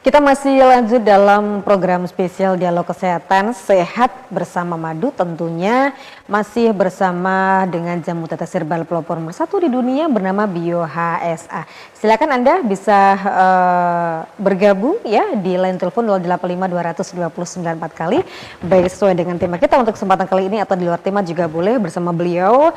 Kita masih lanjut dalam program spesial Dialog Kesehatan Sehat bersama Madu, tentunya masih bersama dengan jamu tetes herbal pelopor nomor 1 di dunia bernama Bio HSA. Silakan Anda bisa bergabung ya di line telepon 085 229 4 kali, baik sesuai dengan tema kita untuk kesempatan kali ini atau di luar tema juga boleh bersama beliau.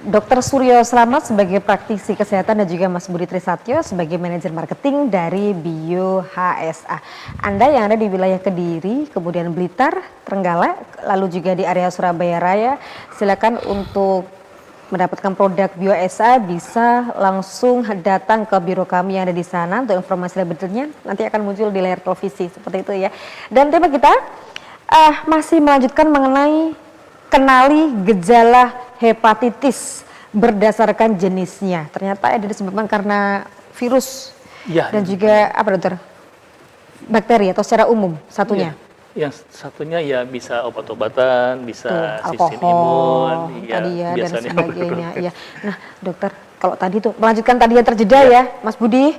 Dr. Suryo Slamet sebagai praktisi kesehatan dan juga Mas Budi Trisatyo sebagai manajer marketing dari Bio HSA. Anda yang ada di wilayah Kediri, kemudian Blitar, Trenggalek, lalu juga di area Surabaya Raya, silakan untuk mendapatkan produk Bio HSA bisa langsung datang ke biro kami yang ada di sana. Untuk informasi lebih detailnya nanti akan muncul di layar televisi seperti itu ya. Dan tema kita masih melanjutkan mengenai kenali gejala hepatitis berdasarkan jenisnya. Ternyata ada disebabkan karena virus ya, dan juga apa dokter? Bakteri atau secara umum satunya. Ya. Yang satunya ya bisa obat-obatan, bisa alkohol, sistem imun, tadi ya dan biasanya sebagainya. Ya. Nah, dokter, kalau tadi tuh melanjutkan tadi yang terjeda ya, Mas Budi.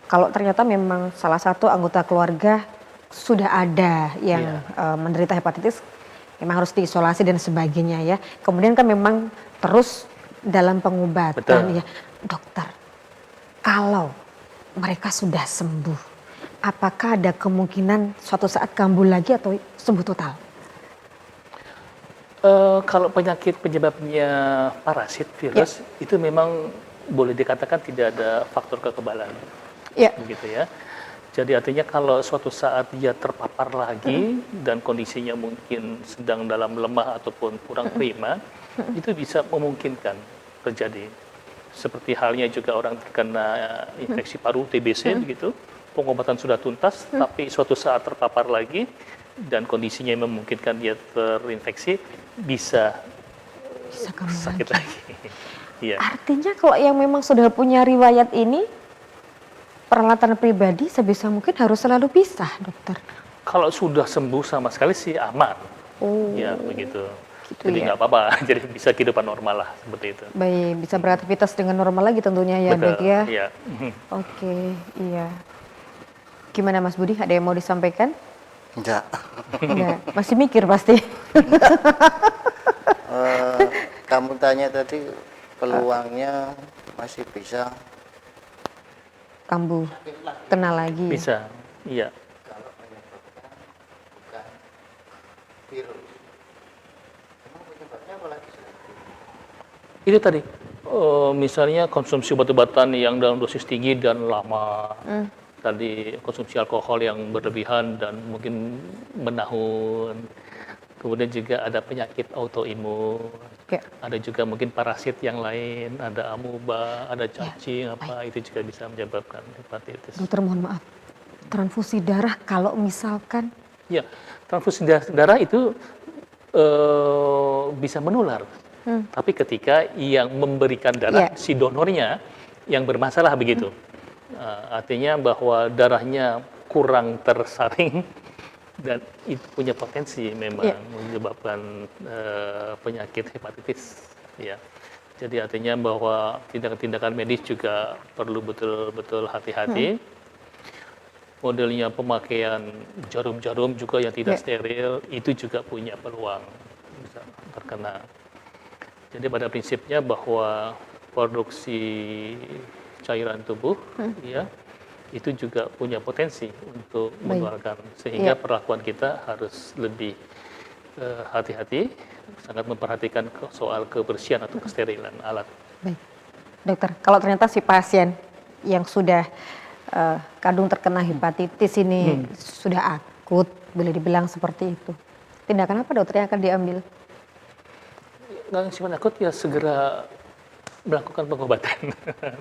Kalau ternyata memang salah satu anggota keluarga sudah ada yang menderita hepatitis, memang harus diisolasi dan sebagainya ya. Kemudian kan memang terus dalam pengobatan. Betul. Ya. Dokter, kalau mereka sudah sembuh, apakah ada kemungkinan suatu saat kambuh lagi atau sembuh total? Kalau penyakit penyebabnya parasit, virus, itu memang boleh dikatakan tidak ada faktor kekebalan. Begitu ya. Jadi artinya kalau suatu saat dia terpapar lagi dan kondisinya mungkin sedang dalam lemah ataupun kurang prima, itu bisa memungkinkan terjadi. Seperti halnya juga orang terkena infeksi paru TBC begitu, pengobatan sudah tuntas, tapi suatu saat terpapar lagi dan kondisinya memungkinkan dia terinfeksi, bisa sakit lagi. Ya. Artinya kalau yang memang sudah punya riwayat ini, peralatan pribadi sebisa mungkin harus selalu pisah, dokter. Kalau sudah sembuh sama sekali sih aman. Ya begitu. Jadi nggak apa-apa. Jadi bisa kehidupan normal lah seperti itu. Baik, bisa beraktivitas dengan normal lagi tentunya ya, Betul, dok ya. Iya. Oke, iya. Gimana Mas Budi? Ada yang mau disampaikan? Enggak. Enggak, masih mikir pasti. Kamu tanya tadi peluangnya masih bisa Kambuh, kena lagi. Bisa, iya. kalau penyebabnya bukan virus. Emang penyebabnya apa lagi? Itu tadi, misalnya konsumsi obat-obatan yang dalam dosis tinggi dan lama. Tadi konsumsi alkohol yang berlebihan dan mungkin menahun. Kemudian juga ada penyakit autoimun. Ada juga mungkin parasit yang lain, ada amuba, ada cacing, itu juga bisa menyebabkan hepatitis. Dokter mohon maaf, transfusi darah kalau misalkan? Ya, transfusi darah itu bisa menular. Tapi ketika yang memberikan darah, si donornya yang bermasalah begitu. Artinya bahwa darahnya kurang tersaring dan itu punya potensi memang menyebabkan penyakit hepatitis ya. Jadi artinya bahwa tindakan-tindakan medis juga perlu betul-betul hati-hati. Modelnya pemakaian jarum-jarum juga yang tidak steril itu juga punya peluang bisa terkena. Jadi pada prinsipnya bahwa produksi cairan tubuh ya itu juga punya potensi untuk menularkan, sehingga perlakuan kita harus lebih hati-hati, sangat memperhatikan soal kebersihan atau kesterilan alat. Baik, dokter, kalau ternyata si pasien yang sudah kadung terkena hepatitis ini sudah akut, boleh dibilang seperti itu, tindakan apa dokter yang akan diambil? Yang sifat akut ya segera melakukan pengobatan,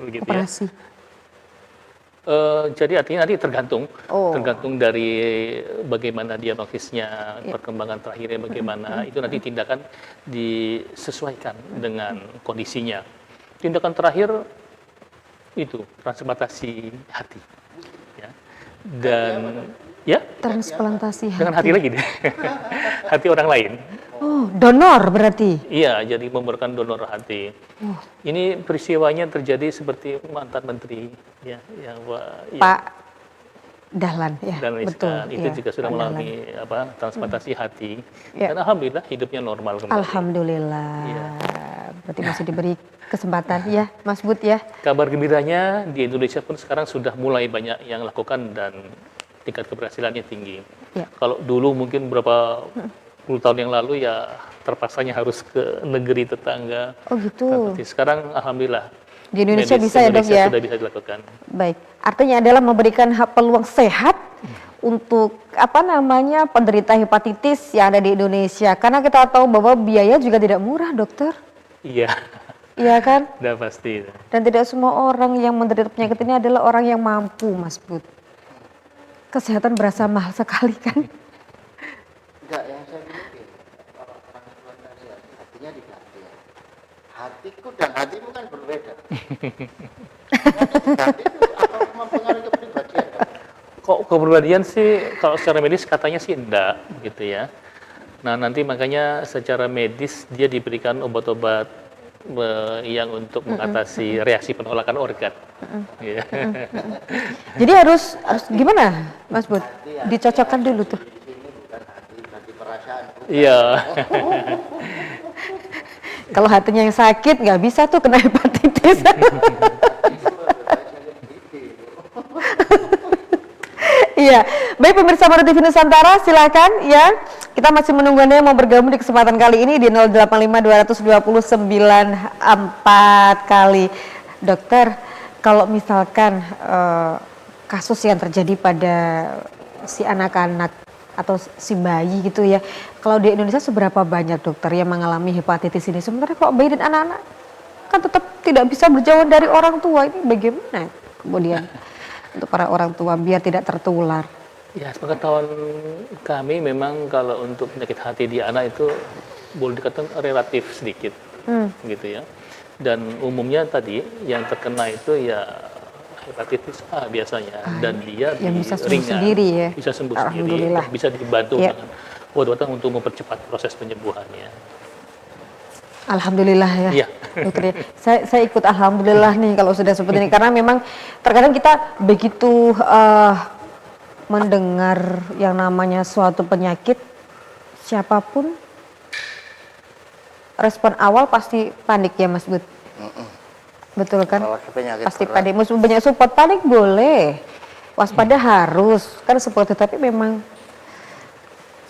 begitu operasi. Jadi artinya nanti tergantung dari bagaimana diagnosisnya, perkembangan terakhirnya bagaimana, itu nanti tindakan disesuaikan dengan kondisinya. Tindakan terakhir itu transplantasi hati, ya. Dan transplantasi hati. Dengan hati lagi deh, hati orang lain. Oh, donor berarti? Iya, jadi memerlukan donor hati. Ini peristiwanya terjadi seperti mantan menteri, ya, yang Pak Dahlan ya, dan betul. itu Ya, juga sudah Pak Dahlan. mengalami transplantasi hati. Ya. Dan alhamdulillah hidupnya normal kembali. Alhamdulillah. Iya. Berarti masih diberi kesempatan ya, Mas Bud ya. Kabar gembiranya di Indonesia pun sekarang sudah mulai banyak yang lakukan dan tingkat keberhasilannya tinggi. Ya. Kalau dulu mungkin berapa puluh tahun yang lalu ya terpaksanya harus ke negeri tetangga. Oh gitu. Tapi sekarang alhamdulillah Di Indonesia medis bisa ya, Dok Indonesia ya. sudah bisa dilakukan. Baik, artinya adalah memberikan peluang sehat untuk penderita hepatitis yang ada di Indonesia. Karena kita tahu bahwa biaya juga tidak murah, dokter. Iya, Iya kan? udah pasti. Dan tidak semua orang yang menderita penyakit ini adalah orang yang mampu, Mas Bud. Kesehatan berasa mahal sekali kan? Enggak, yang saya bilang kalau transplantasi hatinya diganti ya. Hatiku dan hatimu kan berbeda. Diganti itu apa mempengaruhi kepribadian? Kok kepribadian sih kalau secara medis katanya sih enggak gitu ya. Nah nanti makanya secara medis dia diberikan obat-obat yang untuk mengatasi reaksi penolakan organ. Ya. Jadi harus gimana, Mas Bud? Dicocokkan dulu tuh. Di sini bukan hati, berarti perasaan. Iya. Kalau hatinya yang sakit nggak bisa tuh kena hepatitis. Iya, baik pemirsa Maro TV Nusantara, silakan ya. Kita masih menunggu Anda yang mau bergabung di kesempatan kali ini di 085 220 944 kali. Dokter, kalau misalkan kasus yang terjadi pada si anak-anak atau si bayi gitu ya, kalau di Indonesia seberapa banyak dokter yang mengalami hepatitis ini? Sementara kalau bayi dan anak-anak kan tetap tidak bisa berjauhan dari orang tua, ini bagaimana kemudian untuk para orang tua biar tidak tertular? Ya, sepengetahuan kami memang kalau untuk penyakit hati di anak itu boleh dikatakan relatif sedikit, gitu ya. Dan umumnya tadi yang terkena itu ya hepatitis A biasanya, dan dia yang bisa sembuh ringan, sendiri ya. bisa sembuh sendiri, Alhamdulillah. dan bisa dibantu Ya. dengan obat-obatan untuk mempercepat proses penyembuhannya. Alhamdulillah ya, Iya. dokter ya. Saya ikut alhamdulillah nih kalau sudah seperti ini, karena memang terkadang kita begitu mendengar yang namanya suatu penyakit, siapapun respon awal pasti panik ya Mas Bud. Betul kan? Apalagi penyakit Pasti berat. panik. Mesti banyak support, panik boleh, waspada harus kan seperti, tapi memang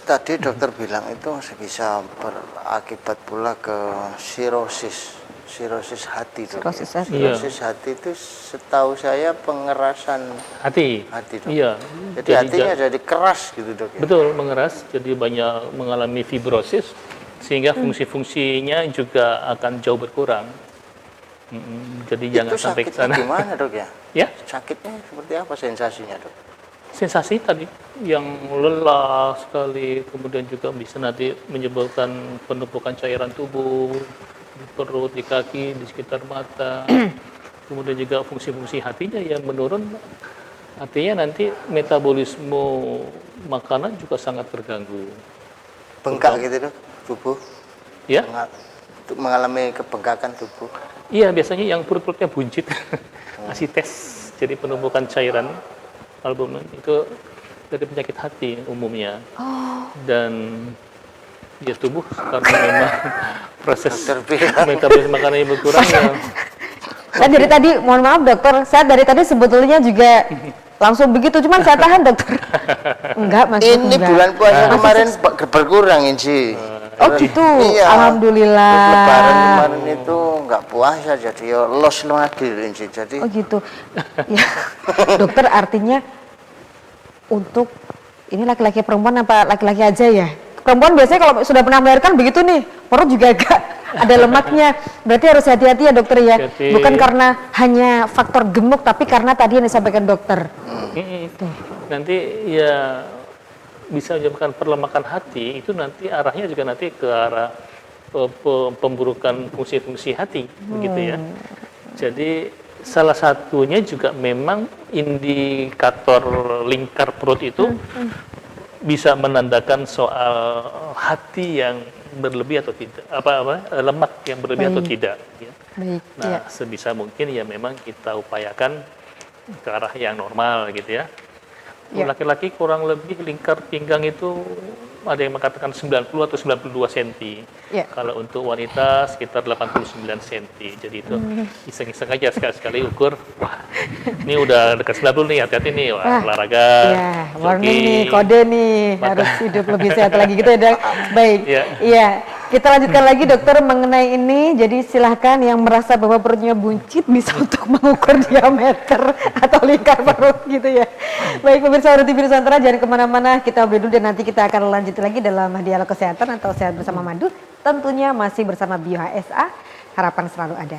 Tadi dokter bilang itu bisa berakibat pula ke sirosis hati, dok. Sirosis hati. Sirosis hati itu setahu saya pengerasan Hati, hati, dok. iya. Jadi hatinya jadi keras gitu, dok. Ya? Betul, mengeras, jadi banyak mengalami fibrosis, sehingga fungsi-fungsinya juga akan jauh berkurang. Jadi jangan Itu sampai ke sakitnya sana. gimana, dok ya? Ya, Sakitnya seperti apa sensasinya, dok? sensasi tadi yang lelah sekali, kemudian juga bisa nanti menyebabkan penumpukan cairan tubuh di perut, di kaki, di sekitar mata. Kemudian juga fungsi-fungsi hatinya yang menurun. Artinya nanti metabolisme makanan juga sangat terganggu. Bengkak gitu, dok, tubuh. Ya, Mengalami kebengkakan tubuh. iya biasanya yang perut-perutnya buncit, kasih tes, jadi penumpukan cairan albumin itu dari penyakit hati umumnya. Dan ya tubuh karena memang proses Dokter bilang. metabolisme makanannya berkurang ya. saya dari tadi, mohon maaf dokter, saya dari tadi sebetulnya juga langsung begitu, cuman saya tahan dokter. Enggak Mas Bud, Ini enggak. bulan puasa Masih kemarin berkurang Inci. Oh gitu, Iya. alhamdulillah. Terus Lebaran kemarin itu nggak puasa, jadi ya los lagi Inci. Jadi Oh gitu. Ya, dokter artinya untuk ini laki-laki perempuan apa laki-laki aja ya? Perempuan biasanya kalau sudah pernah melahirkan begitu nih, perut juga agak ada lemaknya. Berarti harus hati-hati ya dokter ya. Hati-hati. Bukan karena hanya faktor gemuk, tapi karena tadi yang disampaikan dokter. Nanti ya bisa menyebabkan perlemakan hati, itu nanti arahnya juga nanti ke arah pemburukan fungsi-fungsi hati, begitu ya. Jadi salah satunya juga memang indikator lingkar perut itu bisa menandakan soal hati yang berlebih atau tidak, lemak yang berlebih atau Baik. tidak. Ya. Baik, Nah, ya. sebisa mungkin ya memang kita upayakan ke arah yang normal gitu ya. Ya. Laki-laki kurang lebih lingkar pinggang itu ada yang mengatakan 90 atau 92 cm. Ya. Kalau untuk wanita sekitar 89 cm. Jadi itu iseng-iseng aja sekali-sekali ukur. Wah, ini udah dekat 90 nih, hati-hati nih. Wah, olahraga. Ya, warning nih, jogging. kode nih, harus hidup lebih sehat lagi gitu ya, Dok. Baik. Ya. Iya. Kita lanjutkan lagi dokter mengenai ini. Jadi silahkan yang merasa bahwa perutnya buncit bisa untuk mengukur diameter atau lingkar perut gitu ya. Baik pemirsa Ruti Nusantara, jangan kemana-mana, kita break dulu dan nanti kita akan lanjut lagi dalam dialog kesehatan atau sehat bersama Madu. Tentunya masih bersama Bio HSA, harapan selalu ada.